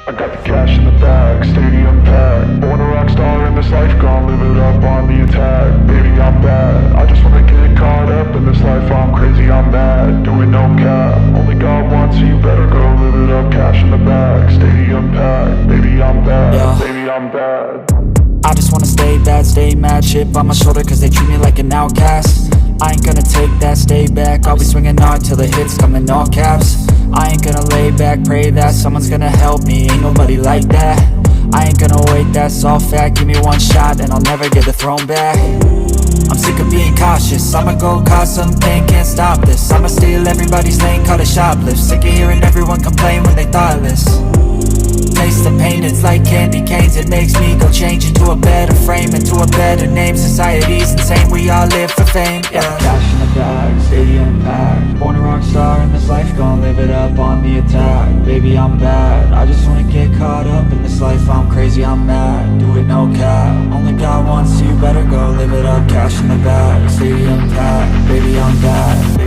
I got the cash in the bag, stadium packed. Born a rock star in this life, gon' live it up on the attack. Baby, I'm bad, I just wanna get caught up in this life. I'm crazy, I'm mad, doing no cap. Only God wants, so you better go live it up. Cash in the bag, stadium packed. Baby, I'm bad, Yeah. baby, I'm bad. I just wanna stay bad, stay mad. Chip on my shoulder cause they treat me like an outcast. I ain't gonna take that, stay back. I'll be swinging hard till the hits come in all caps. I ain't gonna lay back, pray that someone's gonna help me. Ain't nobody like that. I ain't gonna wait, that's all fact. Give me one shot and I'll never get the throne back. I'm sick of being cautious, I'ma go cause some pain, can't stop this. I'ma steal everybody's lane, call it shoplift. Sick of hearing everyone complain when they thoughtless. Taste the pain, it's like candy canes. It makes me go change into a better frame, into a better name. Society's insane, we all live for fame, yeah. Cash in the bag, stadium packed. Born a rock star in this life, gon' live it up on the attack. Baby, I'm bad, I just wanna get caught up in this life. I'm crazy, I'm mad, do it no cap. Only God wants, so you better go live it up. Cash in the bag, stadium packed. Baby, I'm bad.